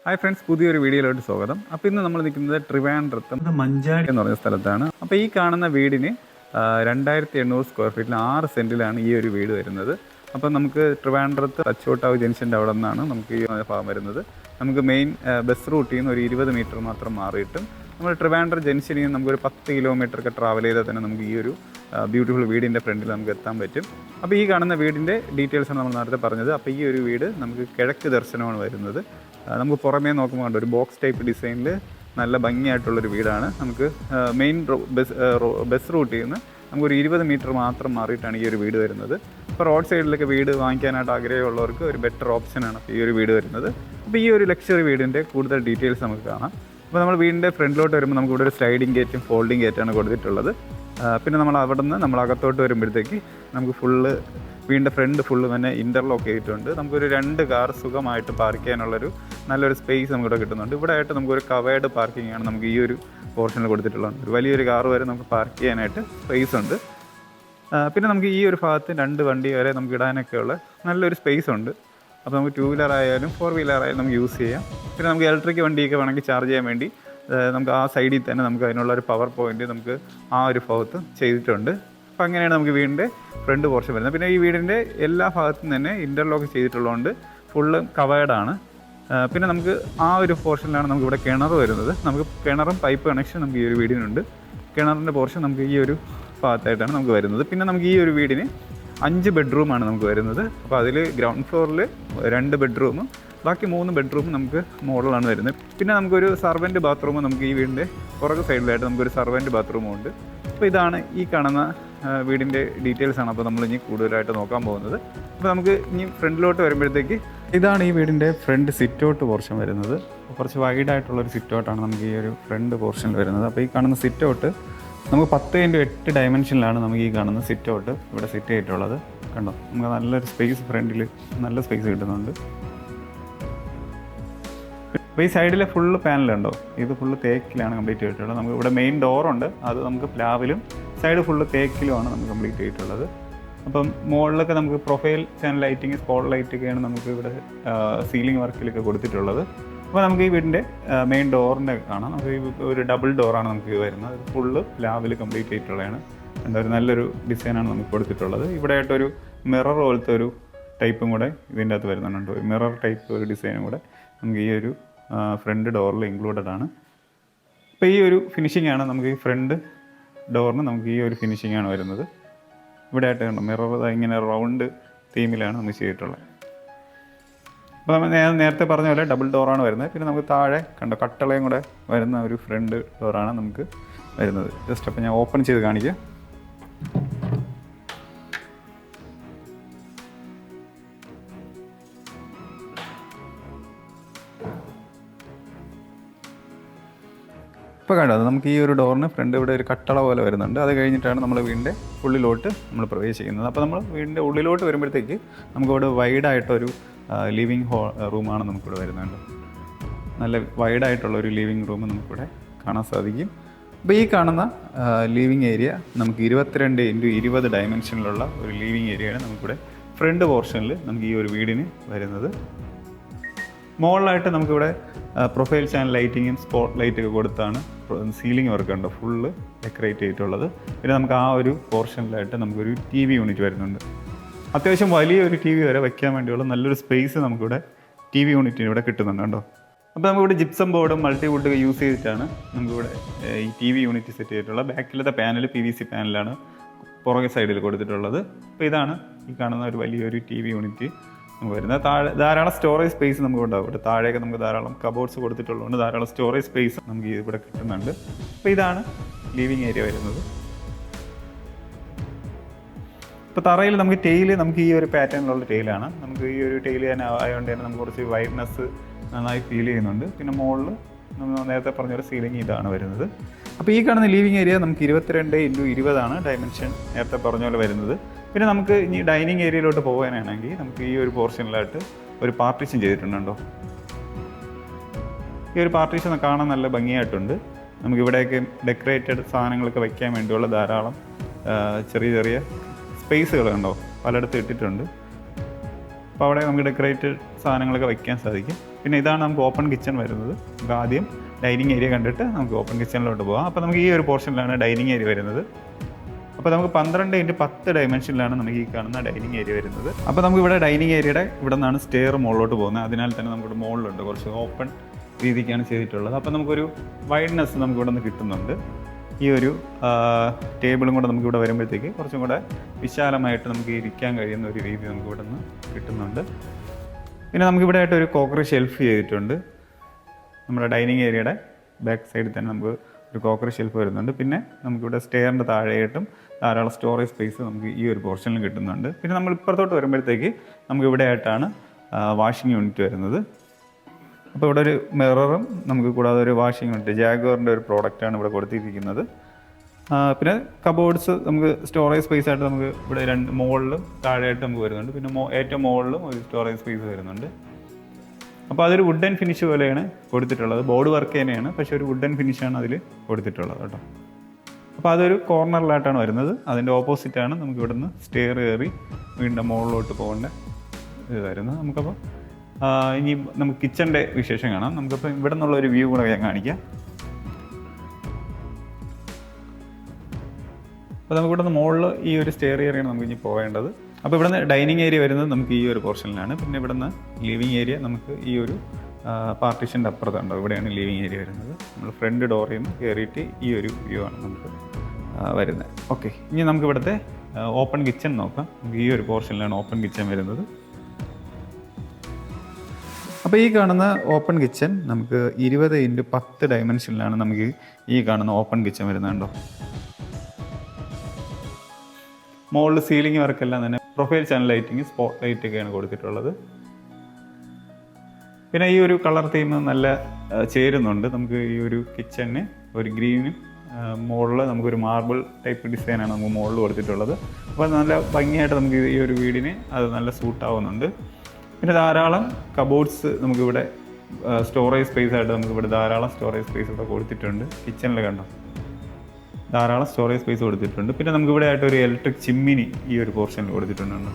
Hi friends, പുതിയൊരു വീഡിയോയിലോട്ട് സ്വാഗതം. അപ്പോൾ ഇന്ന് നമ്മൾ നിൽക്കുന്നത് ട്രിവാൻഡ്രത്തും മഞ്ചാടി എന്ന് പറഞ്ഞ സ്ഥലത്താണ്. അപ്പോൾ ഈ കാണുന്ന വീടിന് 2800 സ്ക്വയർ ഫീറ്റിൽ 6 സെൻറ്റിലാണ് ഈ ഒരു വീട് വരുന്നത്. അപ്പോൾ നമുക്ക് ട്രിവാൻഡ്രത്ത് തച്ചോട്ടാവ് ജംഗ്ഷൻ്റെ അവിടെ നിന്നാണ് നമുക്ക് ഈ ഭാഗം വരുന്നത്. നമുക്ക് മെയിൻ ബസ് റൂട്ടിൽ നിന്ന് ഒരു 20 മീറ്റർ മാത്രം മാറിയിട്ടും നമ്മൾ ട്രിവാൻഡ്രം ജംഗ്ഷനിൽ നിന്ന് നമുക്കൊരു 10 കിലോമീറ്ററൊക്കെ ട്രാവൽ ചെയ്താൽ തന്നെ നമുക്ക് ഈ ഒരു ബ്യൂട്ടിഫുൾ വീടിൻ്റെ ഫ്രണ്ടിൽ നമുക്ക് എത്താൻ പറ്റും. അപ്പോൾ ഈ കാണുന്ന വീടിൻ്റെ ഡീറ്റെയിൽസാണ് നമ്മൾ നേരത്തെ പറഞ്ഞത്. അപ്പോൾ ഈ ഒരു വീട് നമുക്ക് കിഴക്ക് ദർശനമാണ് വരുന്നത്. നമുക്ക് പുറമേ നോക്കുമ്പോൾ കണ്ടോ ഒരു ബോക്സ് ടൈപ്പ് ഡിസൈനിൽ നല്ല ഭംഗിയായിട്ടുള്ളൊരു വീടാണ്. നമുക്ക് മെയിൻ ബസ് റൂട്ടിൽ നിന്ന് നമുക്കൊരു 20 മീറ്റർ മാത്രം മാറിയിട്ടാണ് ഈ ഒരു വീട് വരുന്നത്. അപ്പോൾ റോഡ് സൈഡിലൊക്കെ വീട് വാങ്ങിക്കാനായിട്ട് ആഗ്രഹമുള്ളവർക്ക് ഒരു ബെറ്റർ ഓപ്ഷനാണ് ഈ ഒരു വീട് വരുന്നത്. അപ്പോൾ ഈ ഒരു ലക്ഷറി വീടിൻ്റെ കൂടുതൽ ഡീറ്റെയിൽസ് നമുക്ക് കാണാം. അപ്പോൾ നമ്മൾ വീടിൻ്റെ ഫ്രണ്ടിലോട്ട് വരുമ്പോൾ നമുക്കിവിടെ ഒരു സ്ലൈഡിങ് ഗേറ്റും ഫോൾഡിങ് ഗേറ്റാണ് കൊടുത്തിട്ടുള്ളത്. പിന്നെ നമ്മൾ അവിടെ നിന്ന് നമ്മൾ അകത്തോട്ട് വരുമ്പോഴത്തേക്ക് നമുക്ക് ഫുള്ള് വീടിൻ്റെ ഫ്രണ്ട് ഫുള്ള് തന്നെ ഇൻ്റർലോക്ക് ചെയ്തിട്ടുണ്ട്. നമുക്കൊരു 2 കാർ സുഖമായിട്ട് പാർക്ക് ചെയ്യാനുള്ളൊരു നല്ലൊരു സ്പേസ് നമുക്കിവിടെ കിട്ടുന്നുണ്ട്. ഇവിടെ ആയിട്ട് നമുക്കൊരു കവേർഡ് പാർക്കിംഗ് ആണ് നമുക്ക് ഈ ഒരു പോർഷനിൽ കൊടുത്തിട്ടുള്ളത്. ഒരു വലിയൊരു കാർ വരെ നമുക്ക് പാർക്ക് ചെയ്യാനായിട്ട് സ്പേസ് ഉണ്ട്. പിന്നെ നമുക്ക് ഈ ഒരു ഭാഗത്ത് 2 വണ്ടി വരെ നമുക്ക് ഇടാനൊക്കെയുള്ള നല്ലൊരു സ്പേസ് ഉണ്ട്. അപ്പോൾ നമുക്ക് 2 വീലർ ആയാലും 4 വീലർ ആയാലും നമുക്ക് യൂസ് ചെയ്യാം. പിന്നെ നമുക്ക് ഇലക്ട്രിക് വണ്ടിയൊക്കെ വേണമെങ്കിൽ ചാർജ് ചെയ്യാൻ വേണ്ടി നമുക്ക് ആ സൈഡിൽ തന്നെ നമുക്ക് അതിനുള്ള ഒരു പവർ പോയിൻ്റ് നമുക്ക് ആ ഒരു ഭാഗത്ത് ചെയ്തിട്ടുണ്ട്. അപ്പോൾ അങ്ങനെയാണ് നമുക്ക് വീടിൻ്റെ ഫ്രണ്ട് പോർഷൻ വരുന്നത്. പിന്നെ ഈ വീടിൻ്റെ എല്ലാ ഭാഗത്തും തന്നെ ഇൻ്റർലോക്ക് ചെയ്തിട്ടുള്ളതുകൊണ്ട് ഫുള്ള് കവേർഡാണ്. പിന്നെ നമുക്ക് ആ ഒരു പോർഷനിലാണ് നമുക്കിവിടെ കിണർ വരുന്നത്. നമുക്ക് കിണറും പൈപ്പ് കണക്ഷൻ നമുക്ക് ഈ ഒരു വീടിനുണ്ട്. കിണറിൻ്റെ പോർഷൻ നമുക്ക് ഈ ഒരു ഭാഗത്തായിട്ടാണ് നമുക്ക് വരുന്നത്. പിന്നെ നമുക്ക് ഈ ഒരു വീടിന് 5 ബെഡ്റൂമാണ് നമുക്ക് വരുന്നത്. അപ്പോൾ അതിൽ ഗ്രൗണ്ട് ഫ്ലോറിൽ 2 ബെഡ്റൂമും ബാക്കി 3 ബെഡ്റൂമും നമുക്ക് മോഡലാണ് വരുന്നത്. പിന്നെ നമുക്കൊരു സർവൻറ്റ് ബാത്റൂം നമുക്ക് ഈ വീടിൻ്റെ പുറകു സൈഡിലായിട്ട് നമുക്കൊരു സർവൻറ്റ് ബാത്റൂമും ഉണ്ട്. അപ്പോൾ ഇതാണ് ഈ കാണുന്ന വീടിൻ്റെ ഡീറ്റെയിൽസാണ്. അപ്പോൾ നമ്മൾ ഇനി കൂടുതലായിട്ട് നോക്കാൻ പോകുന്നത്. അപ്പോൾ നമുക്ക് ഇനി ഫ്രണ്ടിലോട്ട് വരുമ്പോഴത്തേക്ക് ഇതാണ് ഈ വീടിൻ്റെ ഫ്രണ്ട് സിറ്റ് ഔട്ട് പോർഷൻ വരുന്നത്. കുറച്ച് വൈഡായിട്ടുള്ളൊരു സിറ്റ് ഔട്ടാണ് നമുക്ക് ഈ ഒരു ഫ്രണ്ട് പോർഷനിൽ വരുന്നത്. അപ്പോൾ ഈ കാണുന്ന സിറ്റ് ഔട്ട് നമുക്ക് 10x8 ഡയമെൻഷനിലാണ് നമുക്ക് ഈ കാണുന്ന സിറ്റ് ഔട്ട് ഇവിടെ സെറ്റ് ചെയ്തിട്ടുള്ളത്. കണ്ടോ, നമുക്ക് നല്ലൊരു സ്പേസ് ഫ്രണ്ടിൽ നല്ല സ്പേസ് കിട്ടുന്നുണ്ട്. അപ്പോൾ ഈ സൈഡിലെ ഫുള്ള് പാനലുണ്ടോ, ഇത് ഫുള്ള് തേക്കിലാണ് കംപ്ലീറ്റ് ചെയ്തിട്ടുള്ളത്. നമുക്ക് ഇവിടെ മെയിൻ ഡോറുണ്ട്, അത് നമുക്ക് പ്ലാവിലും സൈഡ് ഫുള്ള് തേക്കിലുമാണ് നമുക്ക് കംപ്ലീറ്റ് ചെയ്തിട്ടുള്ളത്. അപ്പം മുകളിലൊക്കെ നമുക്ക് പ്രൊഫൈൽ ചാനൽ ലൈറ്റിങ് സ്പോട്ട് ലൈറ്റൊക്കെയാണ് നമുക്ക് ഇവിടെ സീലിംഗ് വർക്കിലൊക്കെ കൊടുത്തിട്ടുള്ളത്. അപ്പോൾ നമുക്ക് ഈ വീടിൻ്റെ മെയിൻ ഡോറിൻ്റെ കാണാം. നമുക്ക് ഒരു ഡബിൾ ഡോറാണ് നമുക്ക് വരുന്നത്. ഇത് ഫുള്ള് പ്ലാവിൽ കംപ്ലീറ്റ് ചെയ്തിട്ടുള്ളതാണ്. എന്താ ഒരു നല്ലൊരു ഡിസൈനാണ് നമുക്ക് കൊടുത്തിട്ടുള്ളത്. ഇവിടെ ആയിട്ടൊരു മിറർ പോലത്തെ ഒരു ടൈപ്പും കൂടെ ഇതിൻ്റെ അകത്ത് വരുന്നുണ്ട്. ഒരു മിറർ ടൈപ്പ് ഒരു ഡിസൈനും കൂടെ നമുക്ക് ഈ ഒരു ഫ്രണ്ട് ഡോറിൽ ഇൻക്ലൂഡഡ് ആണ്. അപ്പോൾ ഈ ഒരു ഫിനിഷിംഗ് ആണ് നമുക്ക് ഈ ഫ്രണ്ട് ഡോറിന് നമുക്ക് ഈ ഒരു ഫിനിഷിംഗ് ആണ് വരുന്നത്. ഇവിടെ ആയിട്ട് കണ്ടോ മിറർ ഇങ്ങനെ റൗണ്ട് തീമിലാണ് നമുക്ക് ചെയ്തിട്ടുള്ളത്. അപ്പോൾ നമ്മൾ നേരത്തെ പറഞ്ഞ പോലെ ഡബിൾ ഡോറാണ് വരുന്നത്. പിന്നെ നമുക്ക് താഴെ കണ്ടോ കട്ടളയും കൂടെ വരുന്ന ഒരു ഫ്രണ്ട് ഡോറാണ് നമുക്ക് വരുന്നത്. ജസ്റ്റ് അപ്പോൾ ഞാൻ ഓപ്പൺ ചെയ്ത് കാണിക്കാം. ഇപ്പോൾ കണ്ടോ നമുക്ക് ഈ ഒരു ഡോറിന് ഫ്രണ്ട് ഇവിടെ ഒരു കട്ടള പോലെ വരുന്നുണ്ട്. അത് കഴിഞ്ഞിട്ടാണ് നമ്മൾ വീടിൻ്റെ ഉള്ളിലോട്ട് നമ്മൾ പ്രവേശിക്കുന്നത്. അപ്പോൾ നമ്മൾ വീടിൻ്റെ ഉള്ളിലോട്ട് വരുമ്പോഴത്തേക്ക് നമുക്കിവിടെ വൈഡായിട്ടൊരു ലിവിങ് റൂമാണ് നമുക്കിവിടെ വരുന്നുണ്ട്. നല്ല വൈഡായിട്ടുള്ളൊരു ലിവിങ് റൂം നമുക്കിവിടെ കാണാൻ സാധിക്കും. അപ്പോൾ ഈ കാണുന്ന ലിവിങ് ഏരിയ നമുക്ക് 22x20 ഡയമെൻഷനിലുള്ള ഒരു ലിവിങ് ഏരിയയാണ് നമുക്കിവിടെ ഫ്രണ്ട് പോർഷനിൽ നമുക്ക് ഈ ഒരു വീടിന് വരുന്നത്. മുകളിലായിട്ട് നമുക്കിവിടെ പ്രൊഫൈൽ ചാനൽ ലൈറ്റിങ്ങും സ്പോട്ട് ലൈറ്റൊക്കെ കൊടുത്താണ് സീലിംഗ് വർക്ക് ഉണ്ട് ഫുള്ള് ഡെക്കറേറ്റ് ചെയ്തിട്ടുള്ളത്. പിന്നെ നമുക്ക് ആ ഒരു പോർഷനിലായിട്ട് നമുക്കൊരു TV യൂണിറ്റ് വരുന്നുണ്ട്. അത്യാവശ്യം വലിയൊരു TV വരെ വയ്ക്കാൻ വേണ്ടിയുള്ള നല്ലൊരു സ്പേസ് നമുക്കിവിടെ TV യൂണിറ്റിന് ഇവിടെ കിട്ടുന്നുണ്ട് കേട്ടോ. അപ്പോൾ നമുക്കിവിടെ ജിപ്സം ബോർഡും മൾട്ടിവുഡൊക്കെ യൂസ് ചെയ്തിട്ടാണ് നമുക്കിവിടെ ഈ TV യൂണിറ്റ് സെറ്റ് ചെയ്തിട്ടുള്ളത്. ബാക്കിലത്തെ പാനൽ PVC പാനലാണ് പുറകെ സൈഡിൽ കൊടുത്തിട്ടുള്ളത്. അപ്പോൾ ഇതാണ് ഈ കാണുന്ന ഒരു വലിയൊരു TV യൂണിറ്റ് നമുക്ക് വരുന്നത്. താഴെ ധാരാളം സ്റ്റോറേജ് സ്പേസ് നമുക്ക് ഉണ്ടാവും. ഇവിടെ താഴെയൊക്കെ നമുക്ക് ധാരാളം കബോർഡ്സ് കൊടുത്തിട്ടുള്ളതുകൊണ്ട് ധാരാളം സ്റ്റോറേജ് സ്പേസ് നമുക്ക് ഇവിടെ കിട്ടുന്നുണ്ട്. അപ്പോൾ ഇതാണ് ലിവിങ് ഏരിയ വരുന്നത്. ഇപ്പോൾ തറയിൽ നമുക്ക് ടെയിൽ നമുക്ക് ഈ ഒരു പാറ്റേണിലുള്ള ടെയിലാണ്. നമുക്ക് ഈ ഒരു ടെയിൽ തന്നെ ആയതുകൊണ്ട് തന്നെ നമുക്ക് കുറച്ച് വൈഡ്നെസ് നന്നായി ഫീൽ ചെയ്യുന്നുണ്ട്. പിന്നെ മുകളിൽ നമ്മൾ നേരത്തെ പറഞ്ഞ ഒരു സീലിംഗ് ഇതാണ് വരുന്നത്. അപ്പോൾ ഈ കാണുന്ന ലിവിങ് ഏരിയ നമുക്ക് 22x20 ഡയമെൻഷൻ നേരത്തെ പറഞ്ഞ പോലെ വരുന്നത്. പിന്നെ നമുക്ക് ഇനി ഡൈനിങ് ഏരിയയിലോട്ട് പോകാനാണെങ്കിൽ നമുക്ക് ഈ ഒരു പോർഷനിലായിട്ട് ഒരു പാർട്ടീഷൻ ചെയ്തിട്ടുണ്ടോ. ഈ ഒരു പാർട്ടീഷൻ കാണാൻ നല്ല ഭംഗിയായിട്ടുണ്ട്. നമുക്കിവിടെയൊക്കെ ഡെക്കറേറ്റഡ് സാധനങ്ങളൊക്കെ വയ്ക്കാൻ വേണ്ടിയുള്ള ധാരാളം ചെറിയ ചെറിയ സ്പേസുകളുണ്ടോ പലയിടത്തും ഇട്ടിട്ടുണ്ട്. അപ്പോൾ അവിടെ നമുക്ക് ഡെക്കറേറ്റഡ് സാധനങ്ങളൊക്കെ വയ്ക്കാൻ സാധിക്കും. പിന്നെ ഇതാണ് നമുക്ക് ഓപ്പൺ കിച്ചൺ വരുന്നത്. നമുക്ക് ആദ്യം ഡൈനിങ് ഏരിയ കണ്ടിട്ട് നമുക്ക് ഓപ്പൺ കിച്ചണിലോട്ട് പോകാം. അപ്പോൾ നമുക്ക് ഈ ഒരു പോർഷനിലാണ് ഡൈനിങ് ഏരിയ വരുന്നത്. അപ്പോൾ നമുക്ക് 12x10 ഡയമെൻഷനിലാണ് നമുക്ക് ഈ കാണുന്ന ഡൈനിങ് ഏരിയ വരുന്നത്. അപ്പോൾ നമുക്ക് ഇവിടെ ഡൈനിങ് ഏരിയയുടെ ഇവിടെ നിന്നാണ് സ്റ്റെയർ മുകളിലോട്ട് പോകുന്നത്. അതിനാൽ തന്നെ നമുക്കിവിടെ മുകളിലുണ്ട് കുറച്ച് ഓപ്പൺ രീതിക്കാണ് ചെയ്തിട്ടുള്ളത്. അപ്പോൾ നമുക്കൊരു വൈഡ്നെസ് നമുക്ക് ഇവിടെ നിന്ന് കിട്ടുന്നുണ്ട്. ഈ ഒരു ടേബിളും കൂടെ നമുക്ക് ഇവിടെ വരുമ്പോഴത്തേക്ക് കുറച്ചും കൂടെ വിശാലമായിട്ട് നമുക്ക് ഇരിക്കാൻ കഴിയുന്ന ഒരു രീതി നമുക്ക് ഇവിടെ നിന്ന് കിട്ടുന്നുണ്ട്. പിന്നെ നമുക്കിവിടെ ആയിട്ട് ഒരു കോക്കറി ഷെൽഫ് ചെയ്തിട്ടുണ്ട്. നമ്മുടെ ഡൈനിങ് ഏരിയയുടെ ബാക്ക് സൈഡിൽ തന്നെ നമുക്ക് ഒരു കോക്കറി ഷെൽഫ് വരുന്നുണ്ട്. പിന്നെ നമുക്കിവിടെ സ്റ്റെയറിൻ്റെ താഴെയായിട്ടും ധാരാളം സ്റ്റോറേജ് സ്പേസ് നമുക്ക് ഈ ഒരു പോർഷനിൽ കിട്ടുന്നുണ്ട്. പിന്നെ നമ്മൾ ഇപ്പുറത്തോട്ട് വരുമ്പോഴത്തേക്ക് നമുക്ക് ഇവിടെ ആയിട്ടാണ് വാഷിംഗ് യൂണിറ്റ് വരുന്നത്. അപ്പോൾ ഇവിടെ ഒരു മിററും നമുക്ക് കൂടാതെ ഒരു വാഷിംഗ് യൂണിറ്റ് ജാഗ്വറിൻ്റെ ഒരു പ്രോഡക്റ്റാണ് ഇവിടെ കൊടുത്തിരിക്കുന്നത്. പിന്നെ കബോർഡ്സ് നമുക്ക് സ്റ്റോറേജ് സ്പേസ് ആയിട്ട് നമുക്ക് ഇവിടെ മുകളിലും താഴെയായിട്ട് നമുക്ക് വരുന്നുണ്ട്. പിന്നെ ഏറ്റവും മുകളിലും ഒരു സ്റ്റോറേജ് സ്പേസ് വരുന്നുണ്ട്. അപ്പോൾ അതൊരു വുഡൻ ഫിനിഷ് പോലെയാണ് കൊടുത്തിട്ടുള്ളത്. ബോർഡ് വർക്ക് തന്നെയാണ്, പക്ഷേ ഒരു വുഡൻ ഫിനിഷാണ് അതിൽ കൊടുത്തിട്ടുള്ളത് കേട്ടോ. അപ്പോൾ അതൊരു കോർണറിലായിട്ടാണ് വരുന്നത്. അതിൻ്റെ ഓപ്പോസിറ്റാണ് നമുക്ക് ഇവിടുന്ന് സ്റ്റെയർ കയറി വീണ്ടും മുകളിലോട്ട് പോകേണ്ട ഇത് വരുന്നത്. നമുക്കപ്പോൾ ഇനി നമുക്ക് കിച്ചൻ്റെ വിശേഷം കാണാം. നമുക്കപ്പോൾ ഇവിടെ നിന്നുള്ള ഒരു വ്യൂ കൂടെ ഞാൻ കാണിക്കാം. അപ്പോൾ നമുക്ക് ഇവിടുന്ന് മുകളിൽ ഈ ഒരു സ്റ്റെയർ ഏരിയയാണ് നമുക്ക് ഇനി പോകേണ്ടത്. അപ്പോൾ ഇവിടുന്ന് ഡൈനിങ് ഏരിയ വരുന്നത് നമുക്ക് ഈ ഒരു പോർഷനിലാണ്. പിന്നെ ഇവിടുന്ന് ലിവിങ് ഏരിയ നമുക്ക് ഈ ഒരു പാർട്ടീഷൻ്റെ അപ്പുറത്തുണ്ടോ ഇവിടെയാണ് ലിവിങ് ഏരിയ വരുന്നത്. നമ്മൾ ഫ്രണ്ട് ഡോറിൽ നിന്ന് കയറിയിട്ട് ഈ ഒരു വ്യൂ ആണ് നമുക്ക് വരുന്നത്. ഓക്കെ, ഇനി നമുക്ക് ഇവിടുത്തെ ഓപ്പൺ കിച്ചൺ നോക്കാം. നമുക്ക് ഈ ഒരു പോർഷനിലാണ് ഓപ്പൺ കിച്ചൺ വരുന്നത്. അപ്പോൾ ഈ കാണുന്ന ഓപ്പൺ കിച്ചൺ നമുക്ക് 20x10 ഡയമെൻഷനിലാണ് നമുക്ക് ഈ കാണുന്ന ഓപ്പൺ കിച്ചൺ വരുന്നുണ്ടോ. മുകളിൽ സീലിംഗ് വർക്കെല്ലാം തന്നെ പ്രൊഫൈൽ ചാനൽ ലൈറ്റിങ്, സ്പോട്ട് ലൈറ്റൊക്കെയാണ് കൊടുത്തിട്ടുള്ളത്. പിന്നെ ഈ ഒരു കളർ തീം നല്ല ചേരുന്നുണ്ട്. നമുക്ക് ഈ ഒരു കിച്ചണിന് ഒരു ഗ്രീനും മുകളിൽ നമുക്കൊരു മാർബിൾ ടൈപ്പ് ഡിസൈനാണ് നമുക്ക് മുകളിൽ കൊടുത്തിട്ടുള്ളത്. അപ്പോൾ നല്ല ഭംഗിയായിട്ട് നമുക്ക് ഈ ഒരു വീടിന് അത് നല്ല സൂട്ടാവുന്നുണ്ട്. പിന്നെ ധാരാളം കബോർഡ്സ് നമുക്കിവിടെ സ്റ്റോറേജ് സ്പേസ് ആയിട്ട് നമുക്കിവിടെ ധാരാളം സ്റ്റോറേജ് സ്പേസ് ഇവിടെ കൊടുത്തിട്ടുണ്ട്. കിച്ചണിൽ കണ്ടോ ധാരാളം സ്റ്റോറേജ് സ്പേസ് കൊടുത്തിട്ടുണ്ട്. പിന്നെ നമുക്കിവിടെ ആയിട്ട് ഒരു ഇലക്ട്രിക് ചിമ്മിനി ഈ ഒരു പോർഷനിൽ കൊടുത്തിട്ടുണ്ട്.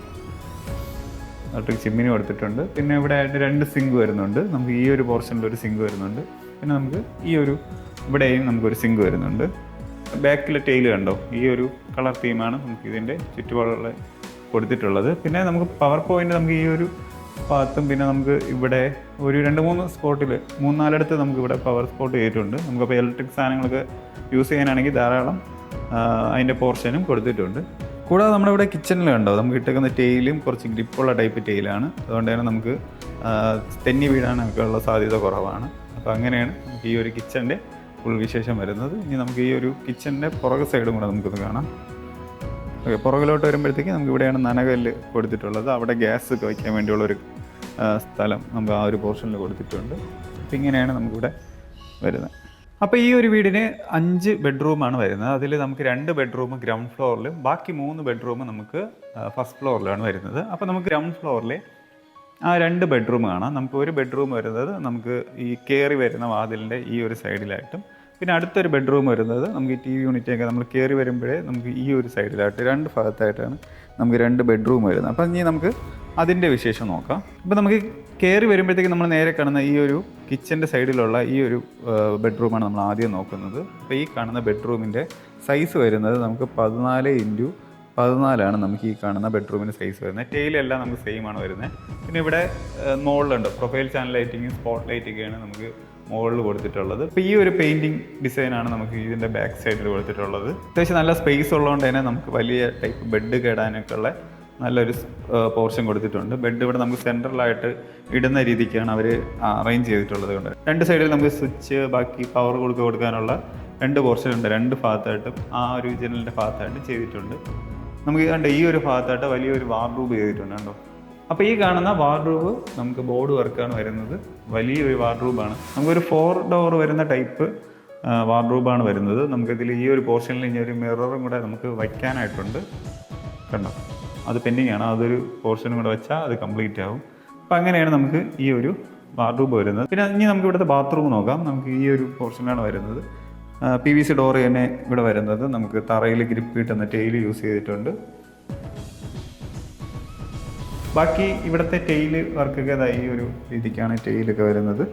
ഇലക്ട്രിക് ചിമ്മിനി കൊടുത്തിട്ടുണ്ട്. പിന്നെ ഇവിടെ ആയിട്ട് 2 സിങ്ക് വരുന്നുണ്ട്. നമുക്ക് ഈ ഒരു പോർഷനിൽ ഒരു സിങ്ക് വരുന്നുണ്ട്. പിന്നെ നമുക്ക് ഈ ഒരു ഇവിടെയും നമുക്കൊരു സിങ്ക് വരുന്നുണ്ട്. ബാക്കിലെ ടൈല് കണ്ടോ ഈ ഒരു കളർ തീമാണ് നമുക്ക് ഇതിൻ്റെ ചുറ്റുപാടുകൾ കൊടുത്തിട്ടുള്ളത്. പിന്നെ നമുക്ക് പവർ പോയിൻ്റ് നമുക്ക് ഈ ഒരു ഭാഗത്തും പിന്നെ നമുക്ക് ഇവിടെ ഒരു 2-3 സ്പോട്ടിൽ 3-4 നമുക്ക് ഇവിടെ പവർ സ്പോട്ട് ചെയ്തിട്ടുണ്ട്. നമുക്കപ്പോൾ ഇലക്ട്രിക് സാധനങ്ങളൊക്കെ യൂസ് ചെയ്യാനാണെങ്കിൽ ധാരാളം അതിൻ്റെ പോർഷനും കൊടുത്തിട്ടുണ്ട്. കൂടാതെ നമ്മുടെ ഇവിടെ കിച്ചണിൽ കണ്ടോ നമുക്ക് ഇട്ടേക്കുന്ന ടൈലും കുറച്ച് ഗ്രിപ്പുള്ള ടൈപ്പ് ടൈലാണ്. അതുകൊണ്ട് തന്നെ നമുക്ക് തെന്നി വീഴാനൊക്കെ ഉള്ള സാധ്യത കുറവാണ്. അപ്പോൾ അങ്ങനെയാണ് നമുക്ക് ഈ ഒരു കിച്ചൻ്റെ ഫുൾ വിശേഷം വരുന്നത്. ഇനി നമുക്ക് ഈ ഒരു കിച്ചൻ്റെ പുറകു സൈഡും കൂടെ നമുക്കൊന്ന് കാണാം. ഓക്കെ, പുറകിലോട്ട് വരുമ്പോഴത്തേക്ക് നമുക്ക് ഇവിടെയാണ് നനകല്ല് കൊടുത്തിട്ടുള്ളത്. അവിടെ ഗ്യാസ് ഒക്കെ വയ്ക്കാൻ വേണ്ടിയുള്ളൊരു സ്ഥലം നമുക്ക് ആ ഒരു പോർഷനിൽ കൊടുത്തിട്ടുണ്ട്. അപ്പോൾ ഇങ്ങനെയാണ് നമുക്കിവിടെ വരുന്നത്. അപ്പോൾ ഈ ഒരു വീടിന് 5 ബെഡ്റൂമാണ് വരുന്നത്. അതിൽ നമുക്ക് 2 ബെഡ്റൂം ഗ്രൗണ്ട് ഫ്ലോറിലും ബാക്കി 3 ബെഡ്റൂം നമുക്ക് ഫസ്റ്റ് ഫ്ലോറിലാണ് വരുന്നത്. അപ്പോൾ നമുക്ക് ഗ്രൗണ്ട് ഫ്ലോറിലെ ആ 2 ബെഡ്റൂം കാണാം. നമുക്ക് ഒരു ബെഡ്റൂം വരുന്നത് നമുക്ക് ഈ കയറി വരുന്ന വാതിലിൻ്റെ ഈ ഒരു സൈഡിലായിട്ടും പിന്നെ അടുത്തൊരു ബെഡ്റൂം വരുന്നത് നമുക്ക് ഈ TV യൂണിറ്റൊക്കെ നമ്മൾ കയറി വരുമ്പോഴേ നമുക്ക് ഈ ഒരു സൈഡിലായിട്ട് 2 ഭാഗത്തായിട്ടാണ് നമുക്ക് 2 ബെഡ്റൂം വരുന്നത്. അപ്പം ഇനി നമുക്ക് അതിൻ്റെ വിശേഷം നോക്കാം. അപ്പോൾ നമുക്ക് കയറി വരുമ്പോഴത്തേക്ക് നമ്മൾ നേരെ കാണുന്ന ഈ ഒരു കിച്ചൻ്റെ സൈഡിലുള്ള ഈ ഒരു ബെഡ്റൂമാണ് നമ്മൾ ആദ്യം നോക്കുന്നത്. അപ്പോൾ ഈ കാണുന്ന ബെഡ്റൂമിൻ്റെ സൈസ് വരുന്നത് നമുക്ക് 14x14 നമുക്ക് ഈ കാണുന്ന ബെഡ്റൂമിൻ്റെ സൈസ് വരുന്നത്. ടൈലെല്ലാം നമുക്ക് സെയിം ആണ് വരുന്നത്. പിന്നെ ഇവിടെ മുകളിലുണ്ട് പ്രൊഫൈൽ ചാനൽ ലൈറ്റിങ്, സ്പോട്ട് ലൈറ്റൊക്കെയാണ് നമുക്ക് മുകളിൽ കൊടുത്തിട്ടുള്ളത്. അപ്പോൾ ഈ ഒരു പെയിൻറ്റിങ് ഡിസൈനാണ് നമുക്ക് ഇതിൻ്റെ ബാക്ക് സൈഡിൽ കൊടുത്തിട്ടുള്ളത്. അത്യാവശ്യം നല്ല സ്പേസ് ഉള്ളതുകൊണ്ട് തന്നെ നമുക്ക് വലിയ ടൈപ്പ് ബെഡ് കേടാനൊക്കെ ഉള്ള നല്ലൊരു പോർഷൻ കൊടുത്തിട്ടുണ്ട്. ബെഡ് ഇവിടെ നമുക്ക് സെൻട്രലായിട്ട് ഇടുന്ന രീതിക്കാണ് അവർ അറേഞ്ച് ചെയ്തിട്ടുള്ളത്. കൊണ്ട് 2 സൈഡിൽ നമുക്ക് സ്വിച്ച് ബാക്കി പവർ കൊടുക്കാനുള്ള 2 പോർഷൻ ഉണ്ട്. 2 ഭാഗത്തായിട്ടും ആ ഒരു ജനലിൻ്റെ ഭാഗത്തായിട്ട് ചെയ്തിട്ടുണ്ട്. നമുക്ക് കണ്ട ഈ ഒരു ഭാഗത്തായിട്ട് വലിയൊരു വാർഡ്രോബ് ചെയ്തിട്ടുണ്ട് കണ്ടോ. അപ്പോൾ ഈ കാണുന്ന വാർഡ്രോബ് നമുക്ക് ബോർഡ് വർക്കാണ് വരുന്നത്. വലിയൊരു വാർഡ്രോബാണ്. നമുക്കൊരു 4 ഡോർ വരുന്ന ടൈപ്പ് വാർഡ്രോബാണ് വരുന്നത്. നമുക്കിതിൽ ഈ ഒരു പോർഷനിൽ ഇനി ഒരു മിററും കൂടെ നമുക്ക് വയ്ക്കാനായിട്ടുണ്ട് കണ്ടോ. അത് പെൻഡിങ് ആണ്. അതൊരു പോർഷനും കൂടെ വെച്ചാൽ അത് കംപ്ലീറ്റ് ആവും. അപ്പോൾ അങ്ങനെയാണ് നമുക്ക് ഈ ഒരു വാർഡ്രോബ് വരുന്നത്. പിന്നെ ഇനി നമുക്ക് ഇവിടുത്തെ ബാത്റൂം നോക്കാം. നമുക്ക് ഈ ഒരു പോർഷനിലാണ് വരുന്നത്. PVC ഡോർ തന്നെ ഇവിടെ വരുന്നത്. നമുക്ക് തറയിൽ ഗ്രിപ്പ് കിട്ടുന്ന ടൈല് യൂസ് ചെയ്തിട്ടുണ്ട്. ബാക്കി ഇവിടുത്തെ ടെയിൽ വർക്കൊക്കെ ഈ ഒരു രീതിക്കാണ് ടെയിലൊക്കെ വരുന്നത്.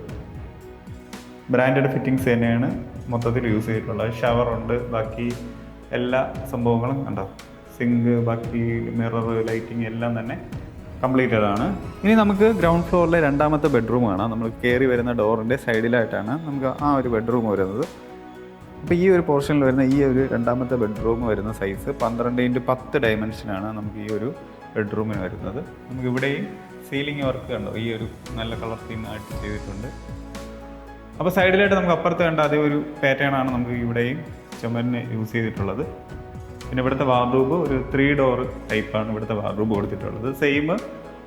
ബ്രാൻഡഡ് ഫിറ്റിങ്സ് തന്നെയാണ് മൊത്തത്തിൽ യൂസ് ചെയ്തിട്ടുള്ളത്. ഷവറുണ്ട്, ബാക്കി എല്ലാ സംഭവങ്ങളും കണ്ടോ, സിങ്ക്, ബാക്കി മിറർ, ലൈറ്റിംഗ് എല്ലാം തന്നെ കംപ്ലീറ്റഡ് ആണ്. ഇനി നമുക്ക് ഗ്രൗണ്ട് ഫ്ലോറിലെ രണ്ടാമത്തെ ബെഡ്റൂം കാണാം. നമ്മൾ കയറി വരുന്ന ഡോറിൻ്റെ സൈഡിലായിട്ടാണ് നമുക്ക് ആ ഒരു ബെഡ്റൂം വരുന്നത്. അപ്പോൾ ഈ ഒരു പോർഷനിൽ വരുന്ന ഈ ഒരു രണ്ടാമത്തെ ബെഡ്റൂം വരുന്ന സൈസ് 12x10 ഡയമെൻഷനാണ് നമുക്ക് ഈ ഒരു ബെഡ്റൂമിന് വരുന്നത്. നമുക്ക് ഇവിടെയും സീലിംഗ് വർക്ക് കണ്ടോ, ഈ ഒരു നല്ല കളർ തീമായിട്ട് ചെയ്തിട്ടുണ്ട്. അപ്പോൾ സൈഡിലായിട്ട് നമുക്ക് അപ്പുറത്ത് കണ്ട അതേ ഒരു പാറ്റേൺ ആണ് നമുക്ക് ഇവിടെയും ചുമരിന് യൂസ് ചെയ്തിട്ടുള്ളത്. പിന്നെ ഇവിടുത്തെ വാർഡ്രോബ് ഒരു 3 ഡോർ ടൈപ്പാണ് ഇവിടുത്തെ വാർഡ്രോബ് കൊടുത്തിട്ടുള്ളത്. സെയിം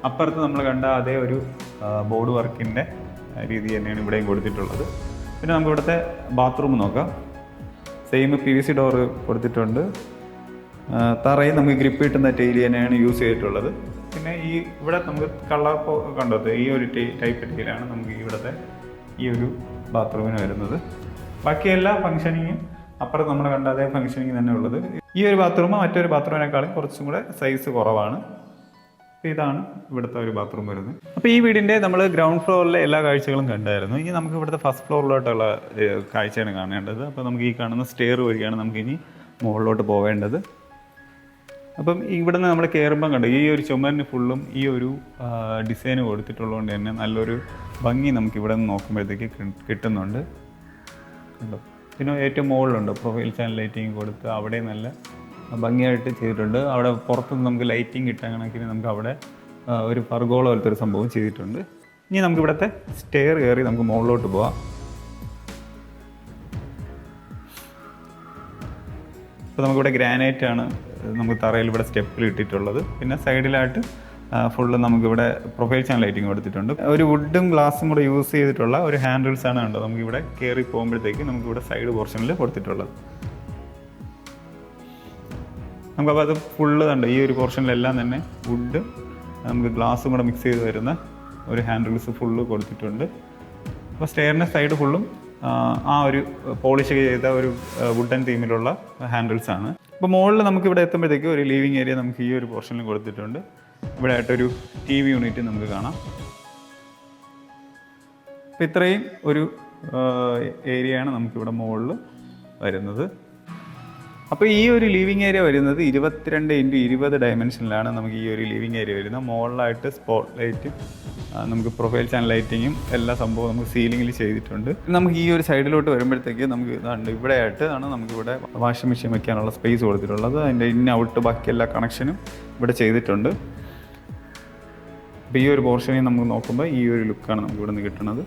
അപ്പുറത്ത് നമ്മൾ കണ്ട അതേ ഒരു ബോർഡ് വർക്കിൻ്റെ രീതി തന്നെയാണ് ഇവിടെയും കൊടുത്തിട്ടുള്ളത്. പിന്നെ നമുക്ക് ഇവിടുത്തെ ബാത്റൂം നോക്കാം. സെയിം PVC ഡോർ കൊടുത്തിട്ടുണ്ട്. തറയിൽ നമുക്ക് ഗ്രിപ്പ് കിട്ടുന്ന ടൈൽ തന്നെയാണ് യൂസ് ചെയ്തിട്ടുള്ളത്. പിന്നെ ഈ ഇവിടെ നമുക്ക് കളർ കണ്ടത് ഈ ഒരു ടൈപ്പ് ടൈലാണ് നമുക്ക് ഇവിടുത്തെ ഈ ഒരു ബാത്റൂമിന് വരുന്നത്. ബാക്കി എല്ലാ ഫംഗ്ഷനിങ്ങും അപ്പുറത്ത് നമ്മൾ കണ്ട അതേ ഫംഗ്ഷനിങ് തന്നെ ഉള്ളത്. ഈ ഒരു ബാത്റൂം മറ്റൊരു ബാത്റൂമിനേക്കാളും കുറച്ചും കൂടെ സൈസ് കുറവാണ്. ഇതാണ് ഇവിടുത്തെ ഒരു ബാത്റൂം വരുന്നത്. അപ്പോൾ ഈ വീടിൻ്റെ നമ്മൾ ഗ്രൗണ്ട് ഫ്ലോറിലെ എല്ലാ കാഴ്ചകളും കണ്ടായിരുന്നു. ഇനി നമുക്ക് ഇവിടുത്തെ ഫസ്റ്റ് ഫ്ലോറിലോട്ടുള്ള കാഴ്ചയാണ് കാണേണ്ടത്. അപ്പോൾ നമുക്ക് ഈ കാണുന്ന സ്റ്റെയർ വഴിയാണ് നമുക്കിനി മുകളിലോട്ട് പോവേണ്ടത്. അപ്പം ഇവിടുന്ന് നമ്മൾ കയറുമ്പം കണ്ടു ഈ ഒരു ചുമരിന് ഫുള്ളും ഈ ഒരു ഡിസൈൻ കൊടുത്തിട്ടുള്ളതുകൊണ്ട് തന്നെ നല്ലൊരു ഭംഗി നമുക്ക് ഇവിടെ നിന്ന് നോക്കുമ്പോഴത്തേക്ക് കിട്ടുന്നുണ്ട്. പിന്നെ ഏറ്റവും മുകളിലുണ്ട് പ്രൊഫൈൽ ചാനൽ ലൈറ്റിങ് കൊടുത്ത് അവിടെ നല്ല ഭംഗിയായിട്ട് ചെയ്തിട്ടുണ്ട്. അവിടെ പുറത്തുനിന്ന് നമുക്ക് ലൈറ്റിങ് കിട്ടാൻ കണക്കിന് നമുക്ക് അവിടെ ഒരു പർഗോള പോലത്തെ ഒരു സംഭവം ചെയ്തിട്ടുണ്ട്. ഇനി നമുക്ക് ഇവിടുത്തെ സ്റ്റെയർ കയറി നമുക്ക് മുകളിലോട്ട് പോവാം. അപ്പോൾ നമുക്കിവിടെ ഗ്രാനൈറ്റ് ആണ് നമുക്ക് തറയിൽ ഇവിടെ സ്റ്റെപ്പിൽ ഇട്ടിട്ടുള്ളത്. പിന്നെ സൈഡിലായിട്ട് ഫുള്ള് നമുക്കിവിടെ പ്രൊഫൈൽ ചാനൽ ലൈറ്റിംഗ് കൊടുത്തിട്ടുണ്ട്. ഒരു വുഡും ഗ്ലാസും കൂടെ യൂസ് ചെയ്തിട്ടുള്ള ഒരു ഹാൻഡിൽസ് ആണ് കണ്ടോ നമുക്കിവിടെ കയറി പോകുമ്പോഴത്തേക്ക് നമുക്കിവിടെ സൈഡ് പോർഷനിൽ കൊടുത്തിട്ടുള്ളത്. നമുക്കപ്പോൾ അത് ഫുള്ള് കണ്ടോ ഈ ഒരു പോർഷനിലെല്ലാം തന്നെ വുഡ് നമുക്ക് ഗ്ലാസും കൂടെ മിക്സ് ചെയ്ത് വരുന്ന ഒരു ഹാൻഡിൽസ് ഫുള്ള് കൊടുത്തിട്ടുണ്ട്. അപ്പോൾ സ്റ്റെയറിൻ്റെ സൈഡ് ഫുള്ളും ആ ഒരു പോളിഷ് ചെയ്ത ഒരു വുഡൻ തീമിലുള്ള ഹാൻഡിൽസ് ആണ്. അപ്പോൾ മുകളിൽ നമുക്കിവിടെ എത്തുമ്പോഴത്തേക്ക് ഒരു ലിവിങ് ഏരിയ നമുക്ക് ഈ ഒരു പോർഷനിൽ കൊടുത്തിട്ടുണ്ട്. ഇവിടെ ആയിട്ടൊരു TV യൂണിറ്റ് നമുക്ക് കാണാം. അപ്പോൾ ഇത്രയും ഒരു ഏരിയയാണ് നമുക്കിവിടെ മുകളിൽ വരുന്നത്. അപ്പോൾ ഈ ഒരു ലിവിങ് ഏരിയ വരുന്നത് 22x20 ഡയമെൻഷനിലാണ് നമുക്ക് ഈ ഒരു ലിവിങ് ഏരിയ വരുന്നത്. മുകളിലായിട്ട് സ്പോട്ട് ലൈറ്റും നമുക്ക് പ്രൊഫൈൽ ചാനൽ ലൈറ്റിങ്ങും എല്ലാ സംഭവവും നമുക്ക് സീലിങ്ങിൽ ചെയ്തിട്ടുണ്ട്. നമുക്ക് ഈ ഒരു സൈഡിലോട്ട് വരുമ്പോഴത്തേക്ക് നമുക്ക് ഇതാണ്ട് ഇവിടെ ആയിട്ട് ആണ് നമുക്കിവിടെ വാഷിംഗ് മെഷീൻ വെക്കാനുള്ള സ്പേസ് കൊടുത്തിട്ടുള്ളത്. അതിൻ്റെ ഇൻ ഔട്ട് ബാക്കി എല്ലാ കണക്ഷനും ഇവിടെ ചെയ്തിട്ടുണ്ട്. അപ്പോൾ ഈ ഒരു പോർഷനിൽ നമുക്ക് നോക്കുമ്പോൾ ഈ ഒരു ലുക്കാണ് നമുക്ക് ഇവിടെ നിന്ന് കിട്ടുന്നത്.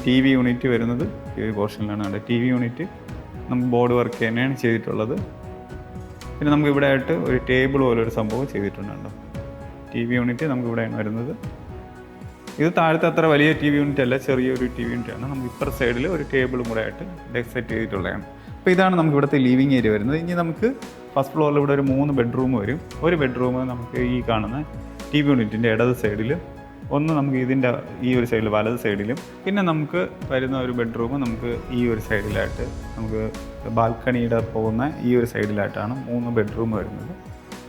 TV യൂണിറ്റ് വരുന്നത് ഈ ഒരു പോർഷനിലാണ്. അവിടെ TV യൂണിറ്റ് നമുക്ക് ബോർഡ് വർക്ക് തന്നെയാണ് ചെയ്തിട്ടുള്ളത്. പിന്നെ നമുക്ക് ഇവിടെ ആയിട്ട് ഒരു ടേബിൾ പോലെ ഒരു സംഭവം ചെയ്തിട്ടുണ്ടോ. TV യൂണിറ്റ് നമുക്ക് ഇവിടെയാണ് വരുന്നത്. ഇത് താഴത്തെ അത്ര വലിയ TV യൂണിറ്റ് അല്ല, ചെറിയൊരു TV യൂണിറ്റാണ്. നമുക്ക് ഇപ്പുറ സൈഡിൽ ഒരു ടേബിളും കൂടെ ആയിട്ട് സെറ്റ് ചെയ്തിട്ടുള്ളതാണ്. അപ്പോൾ ഇതാണ് നമുക്ക് ഇവിടുത്തെ ലിവിങ് ഏരിയ വരുന്നത്. ഇനി നമുക്ക് ഫസ്റ്റ് ഫ്ലോറിൽ ഇവിടെ ഒരു 3 ബെഡ്റൂം വരും. ഒരു ബെഡ്റൂം നമുക്ക് ഈ കാണുന്ന TV യൂണിറ്റിൻ്റെ ഇടത് സൈഡിൽ, ഒന്ന് നമുക്ക് ഇതിൻ്റെ ഈ ഒരു സൈഡിൽ വലത് സൈഡിലും, പിന്നെ നമുക്ക് വരുന്ന ഒരു ബെഡ്റൂം നമുക്ക് ഈ ഒരു സൈഡിലായിട്ട് നമുക്ക് ബാൽക്കണിയുടെ പോകുന്ന ഈ ഒരു സൈഡിലായിട്ടാണ് 3 ബെഡ്റൂം വരുന്നത്.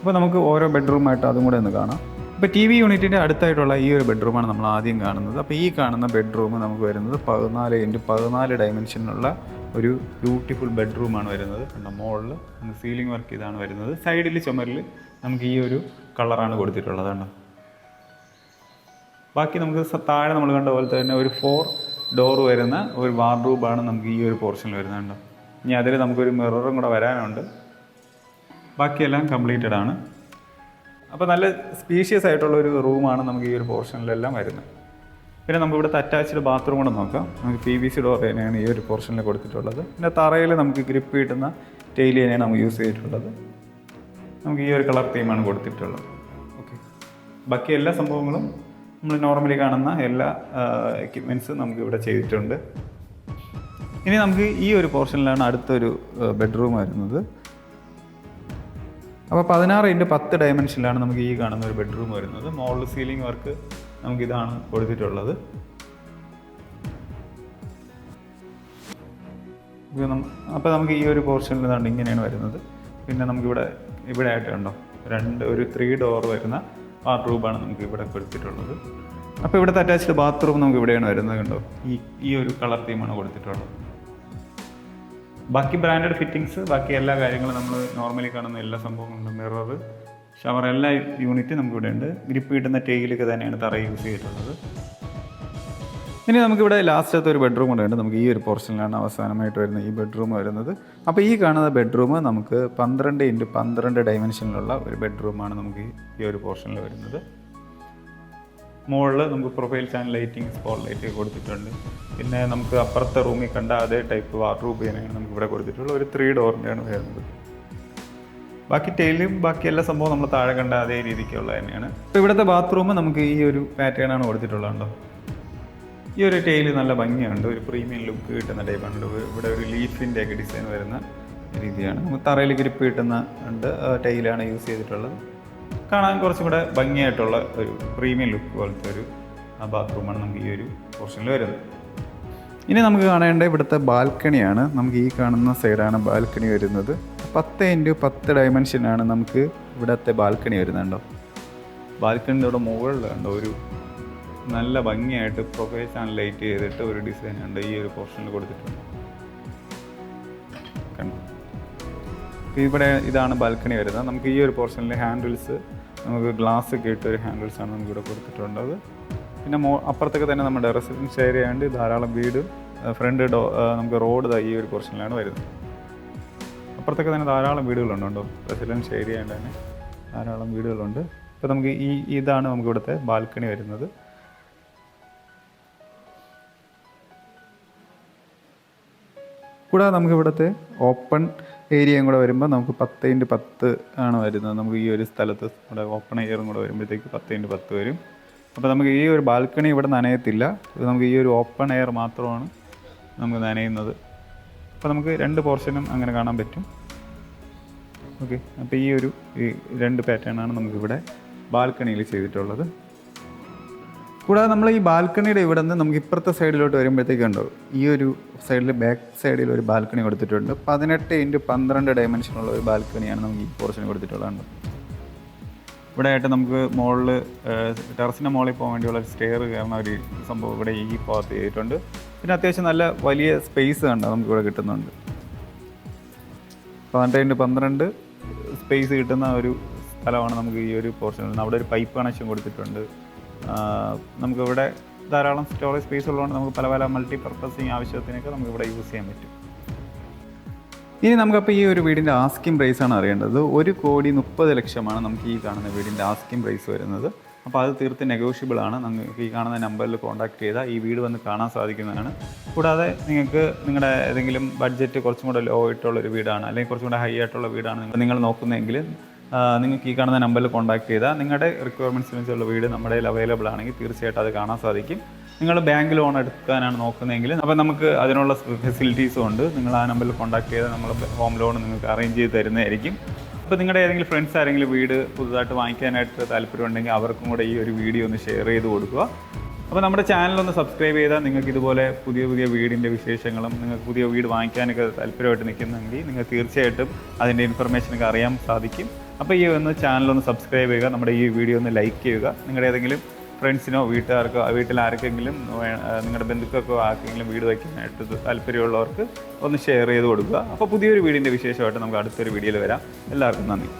അപ്പോൾ നമുക്ക് ഓരോ ബെഡ്റൂമായിട്ട് അതും കൂടെ ഒന്ന് കാണാം. ഇപ്പോൾ TV യൂണിറ്റിൻ്റെ അടുത്തായിട്ടുള്ള ഈ ഒരു ബെഡ്റൂമാണ് നമ്മൾ ആദ്യം കാണുന്നത്. അപ്പോൾ ഈ കാണുന്ന ബെഡ്റൂം നമുക്ക് വരുന്നത് 14x14 ഡയമെൻഷനുള്ള ഒരു ബ്യൂട്ടിഫുൾ ബെഡ്റൂമാണ് വരുന്നത്. കണ്ടോ മുകളിൽ നമുക്ക് സീലിംഗ് വർക്ക് ഇതാണ് വരുന്നത്. സൈഡിൽ ചുമരിൽ നമുക്ക് ഈ ഒരു കളറാണ് കൊടുത്തിട്ടുള്ളത്. കണ്ടോ ബാക്കി നമുക്ക് താഴെ നമ്മൾ കണ്ട പോലെ തന്നെ ഒരു 4 ഡോർ വരുന്ന ഒരു വാർഡ്രോബാണ് നമുക്ക് ഈ ഒരു പോർഷനിൽ വരുന്നത്. കണ്ടോ ഇനി അതിൽ നമുക്കൊരു മിററും കൂടെ വരാനുണ്ട്. ബാക്കിയെല്ലാം കംപ്ലീറ്റഡ് ആണ്. അപ്പോൾ നല്ല സ്പീഷ്യസ് ആയിട്ടുള്ള ഒരു റൂമാണ് നമുക്ക് ഈ ഒരു പോർഷനിലെല്ലാം വരുന്നത്. പിന്നെ നമുക്ക് ഇവിടുത്തെ അറ്റാച്ച്ഡ് ബാത്റൂം കൂടെ നോക്കാം. നമുക്ക് PVC ഡോർ തന്നെയാണ് ഈ ഒരു പോർഷനിൽ കൊടുത്തിട്ടുള്ളത്. പിന്നെ തറയിൽ നമുക്ക് ഗ്രിപ്പ് കിട്ടുന്ന ടൈൽ തന്നെയാണ് നമുക്ക് യൂസ് ചെയ്തിട്ടുള്ളത്. നമുക്ക് ഈ ഒരു കളർ തീമാണ് കൊടുത്തിട്ടുള്ളത്. ഓക്കെ, ബാക്കി എല്ലാ സംഭവങ്ങളും നമ്മൾ നോർമലി കാണുന്ന എല്ലാ എക്യുപ്മെൻറ്റ്സും നമുക്ക് ഇവിടെ ചെയ്തിട്ടുണ്ട്. ഇനി നമുക്ക് ഈ ഒരു പോർഷനിലാണ് അടുത്തൊരു ബെഡ്റൂം വരുന്നത്. അപ്പോൾ 16x10 ഡയമെൻഷനിലാണ് നമുക്ക് ഈ കാണുന്ന ഒരു ബെഡ്റൂം വരുന്നത്. മോളിൽ സീലിംഗ് വർക്ക് നമുക്കിതാണ് കൊടുത്തിട്ടുള്ളത്. അപ്പോൾ നമുക്ക് ഈ ഒരു പോർഷനിൽ ഇതാണ് ഇങ്ങനെയാണ് വരുന്നത്. പിന്നെ നമുക്കിവിടെ ആയിട്ട് കണ്ടോ ഒരു 3 ഡോർ വരുന്ന വാർഡ്രോബാണ് നമുക്ക് ഇവിടെ കൊടുത്തിട്ടുള്ളത്. അപ്പോൾ ഇവിടുത്തെ അറ്റാച്ച്ഡ് ബാത്റൂം നമുക്ക് ഇവിടെയാണ് വരുന്നത്. കണ്ടോ, ഈ ഒരു കളർ തീമാണ് കൊടുത്തിട്ടുള്ളത്. ബാക്കി ബ്രാൻഡഡ് ഫിറ്റിങ്സ്, ബാക്കി എല്ലാ കാര്യങ്ങളും നമ്മൾ നോർമലി കാണുന്ന എല്ലാ സംഭവങ്ങളുണ്ട്. മിറർ, ഷവർ, എല്ലാ യൂണിറ്റ് നമുക്ക് ഇവിടെ ഉണ്ട്. ഗ്രിപ്പ് കിട്ടുന്ന ടൈലൊക്കെ തന്നെയാണ് തറ യൂസ് ചെയ്തിട്ടുള്ളത്. ഇനി നമുക്കിവിടെ ലാസ്റ്റത്തെ ഒരു ബെഡ്റൂം കൂടെ ഉണ്ട്. നമുക്ക് ഈ ഒരു പോർഷനിലാണ് അവസാനമായിട്ട് വരുന്ന ഈ ബെഡ്റൂം വരുന്നത്. അപ്പോൾ ഈ കാണുന്ന ബെഡ്റൂം നമുക്ക് 12x12 ഡയമെൻഷനിലുള്ള ഒരു ബെഡ്റൂമാണ് നമുക്ക് ഈ ഒരു പോർഷനിൽ വരുന്നത്. മുകളിൽ നമുക്ക് profile channel lighting, spot light കൊടുത്തിട്ടുണ്ട്. പിന്നെ നമുക്ക് അപ്പുറത്തെ റൂമിൽ കണ്ട അതേ ടൈപ്പ് വാർഡ്രോബ് തന്നെയാണ് നമുക്ക് ഇവിടെ കൊടുത്തിട്ടുള്ളത്. ഒരു 3 ഡോറിൻ്റെയാണ് വരുന്നത്. ബാക്കി ടൈലും ബാക്കി എല്ലാ സംഭവം നമ്മൾ താഴെ കണ്ട അതേ രീതിക്കുള്ള തന്നെയാണ്. അപ്പോൾ ഇവിടുത്തെ ബാത്റൂം നമുക്ക് ഈ ഒരു പാറ്റേൺ ആണ് കൊടുത്തിട്ടുള്ളത്. കണ്ടോ, ഈ ഒരു ടൈല് നല്ല ഭംഗിയുണ്ട്, ഒരു പ്രീമിയം ലുക്ക് കിട്ടുന്ന ടൈപ്പാണ്. ഇവിടെ ഒരു ലീഫിൻ്റെ ഒക്കെ ഡിസൈൻ വരുന്ന രീതിയാണ്. നമുക്ക് തറയിൽ ഗ്രിപ്പ് കിട്ടുന്ന ടൈലാണ് യൂസ് ചെയ്തിട്ടുള്ളത്. കാണാൻ കുറച്ചും കൂടെ ഭംഗിയായിട്ടുള്ള ഒരു പ്രീമിയം ലുക്ക് പോലത്തെ ഒരു ബാത്റൂമാണ് നമുക്ക് ഈ ഒരു പോർഷനിൽ വരുന്നത്. ഇനി നമുക്ക് കാണേണ്ട ഇവിടുത്തെ ബാൽക്കണിയാണ്. നമുക്ക് ഈ കാണുന്ന സൈഡാണ് ബാൽക്കണി വരുന്നത്. 10x10 ഡയമെൻഷനാണ് നമുക്ക് ഇവിടുത്തെ ബാൽക്കണി വരുന്നുണ്ടോ. ബാൽക്കണിയുടെ ഇവിടെ മുകളിലുണ്ടോ ഒരു നല്ല ഭംഗിയായിട്ട് പ്രൊഫൈൽ ചാനൽ ലൈറ്റ് ചെയ്തിട്ട് ഒരു ഡിസൈൻ ഉണ്ട് ഈ ഒരു പോർഷനിൽ കൊടുത്തിട്ടുണ്ട്. കണ്ടോ, ഇവിടെ ഇതാണ് ബാൽക്കണി വരുന്നത്. നമുക്ക് ഈ ഒരു പോർഷനിൽ ഹാൻഡിൽസ്, നമുക്ക് ഗ്ലാസ് ഒക്കെ ഇട്ട ഒരു ഹാൻഡിൽസാണ് നമുക്ക് ഇവിടെ കൊടുത്തിട്ടുള്ളത്. പിന്നെ അപ്പുറത്തൊക്കെ തന്നെ നമ്മുടെ റെസിഡൻഷ്യൽ ഏരിയ ആയതുകൊണ്ട് ധാരാളം വീട്, ഫ്രണ്ട് നമുക്ക് റോഡ് ഈ ഒരു പോർഷനിലാണ് വരുന്നത്. അപ്പുറത്തൊക്കെ തന്നെ ധാരാളം വീടുകളുണ്ടോ, റെസിഡൻഷ്യൽ ഏരിയ ആയതുകൊണ്ട് തന്നെ ധാരാളം വീടുകളുണ്ട്. ഇപ്പോൾ നമുക്ക് ഇതാണ് നമുക്ക് ഇവിടുത്തെ ബാൽക്കണി വരുന്നത്. കൂടാതെ നമുക്ക് ഇവിടുത്തെ ഓപ്പൺ ഏരിയയും കൂടെ വരുമ്പോൾ നമുക്ക് 10x10 ആണ് വരുന്നത്. നമുക്ക് ഈ ഒരു സ്ഥലത്ത് ഇവിടെ ഓപ്പൺ എയറും കൂടെ വരുമ്പോഴത്തേക്ക് 10x10 വരും. അപ്പോൾ നമുക്ക് ഈ ഒരു ബാൽക്കണി ഇവിടെ നനയത്തില്ല. ഇത് നമുക്ക് ഈ ഒരു ഓപ്പൺ എയർ മാത്രമാണ് നമുക്ക് നനയുന്നത്. അപ്പോൾ നമുക്ക് 2 പോർഷനും അങ്ങനെ കാണാൻ പറ്റും. ഓക്കെ, അപ്പോൾ ഈ 2 പാറ്റേണാണ് നമുക്കിവിടെ ബാൽക്കണിയിൽ ചെയ്തിട്ടുള്ളത്. കൂടാതെ നമ്മൾ ഈ ബാൽക്കണിയുടെ ഇവിടെ നിന്ന് നമുക്ക് ഇപ്പുറത്തെ സൈഡിലോട്ട് വരുമ്പോഴത്തേക്കുണ്ടോ, ഈ ഒരു സൈഡിൽ ബാക്ക് സൈഡിൽ ഒരു ബാൽക്കണി കൊടുത്തിട്ടുണ്ട്. 18x12 ഡയമെൻഷനുള്ള ഒരു ബാൽക്കണിയാണ് നമുക്ക് ഈ പോർഷൻ കൊടുത്തിട്ടുള്ളത്. ഇവിടെ ആയിട്ട് നമുക്ക് മുകളിൽ ടെറസിൻ്റെ മുകളിൽ പോകാൻ വേണ്ടിയുള്ള ഒരു സ്റ്റെയർ കയറുന്ന ഒരു സംഭവം ഇവിടെ ഈ ഭാഗത്ത് ചെയ്തിട്ടുണ്ട്. പിന്നെ അത്യാവശ്യം നല്ല വലിയ സ്പേസ് കണ്ടോ നമുക്ക് ഇവിടെ കിട്ടുന്നുണ്ട്. 18x12 സ്പേസ് കിട്ടുന്ന ഒരു സ്ഥലമാണ് നമുക്ക് ഈ ഒരു പോർഷൻ. അവിടെ ഒരു പൈപ്പ് കണക്ഷൻ കൊടുത്തിട്ടുണ്ട്. നമുക്കിവിടെ ധാരാളം സ്റ്റോറേജ് സ്പേസ് ഉള്ളതുകൊണ്ട് നമുക്ക് പല മൾട്ടിപർപ്പസിങ് ആവശ്യത്തിനൊക്കെ നമുക്കിവിടെ യൂസ് ചെയ്യാൻ പറ്റും. ഇനി നമുക്കപ്പോൾ ഈ ഒരു വീടിൻ്റെ ആസ്കിംഗ് പ്രൈസാണ് അറിയേണ്ടത്. 1,30,00,000 നമുക്ക് ഈ കാണുന്ന വീടിൻ്റെ ആസ്കിംഗ് പ്രൈസ് വരുന്നത്. അപ്പോൾ അത് തീർത്ത് നെഗോഷ്യബിൾ ആണ്. നിങ്ങൾക്ക് ഈ കാണുന്ന നമ്പറിൽ കോൺടാക്ട് ചെയ്താൽ ഈ വീട് വന്ന് കാണാൻ സാധിക്കുന്നതാണ്. കൂടാതെ നിങ്ങൾക്ക് നിങ്ങളുടെ ഏതെങ്കിലും ബഡ്ജറ്റ് കുറച്ചും കൂടെ ലോ ആയിട്ടുള്ളൊരു വീടാണ്, അല്ലെങ്കിൽ കുറച്ചും കൂടെ ഹൈ ആയിട്ടുള്ള വീടാണ് നിങ്ങൾ നോക്കുന്നതെങ്കിൽ നിങ്ങൾക്ക് ഈ കാണുന്ന നമ്പറിൽ കോൺടാക്ട് ചെയ്താൽ നിങ്ങളുടെ റിക്വയർമെൻറ്റ്സിനുള്ള വീട് നമ്മുടെ കയ്യിൽ അവൈലബിൾ ആണെങ്കിൽ തീർച്ചയായിട്ടും അത് കാണാൻ സാധിക്കും. നിങ്ങൾ ബാങ്ക് ലോൺ എടുക്കാനാണ് നോക്കുന്നതെങ്കിൽ അപ്പോൾ നമുക്ക് അതിനുള്ള ഫെസിലിറ്റീസും ഉണ്ട്. നിങ്ങൾ ആ നമ്പറിൽ കോൺടാക്ട് ചെയ്താൽ നമ്മൾ ഹോം ലോൺ നിങ്ങൾക്ക് അറേഞ്ച് ചെയ്ത് തരുന്നതായിരിക്കും. അപ്പോൾ നിങ്ങളുടെ ഏതെങ്കിലും ഫ്രണ്ട്സ് ആരെങ്കിലും വീട് പുതുതായിട്ട് വാങ്ങിക്കാനായിട്ട് താല്പര്യമുണ്ടെങ്കിൽ അവർക്കും കൂടെ ഈ ഒരു വീഡിയോ ഒന്ന് ഷെയർ ചെയ്ത് കൊടുക്കുക. അപ്പോൾ നമ്മുടെ ചാനലൊന്ന് സബ്സ്ക്രൈബ് ചെയ്താൽ നിങ്ങൾക്ക് ഇതുപോലെ പുതിയ വീടിൻ്റെ വിശേഷങ്ങളും നിങ്ങൾക്ക് പുതിയ വീട് വാങ്ങിക്കാനൊക്കെ താല്പര്യമായിട്ട് നിൽക്കുന്നെങ്കിൽ നിങ്ങൾക്ക് തീർച്ചയായിട്ടും അതിൻ്റെ ഇൻഫർമേഷനൊക്കെ അറിയാൻ സാധിക്കും. അപ്പോൾ ഈ ചാനലൊന്ന് സബ്സ്ക്രൈബ് ചെയ്യുക, നമ്മുടെ ഈ വീഡിയോ ഒന്ന് ലൈക്ക് ചെയ്യുക. നിങ്ങളുടെ ഏതെങ്കിലും ഫ്രണ്ട്സിനോ വീട്ടുകാർക്കോ വീട്ടിൽ ആർക്കെങ്കിലും നിങ്ങളുടെ ബന്ധുക്കൾക്കോ ആർക്കെങ്കിലും വീട് വയ്ക്കാനായിട്ട് താല്പര്യമുള്ളവർക്ക് ഒന്ന് ഷെയർ ചെയ്ത് കൊടുക്കുക. അപ്പോൾ പുതിയൊരു വീടിൻ്റെ വിശേഷമായിട്ട് നമുക്ക് അടുത്തൊരു വീഡിയോയിൽ വരാം. എല്ലാവർക്കും നന്ദി.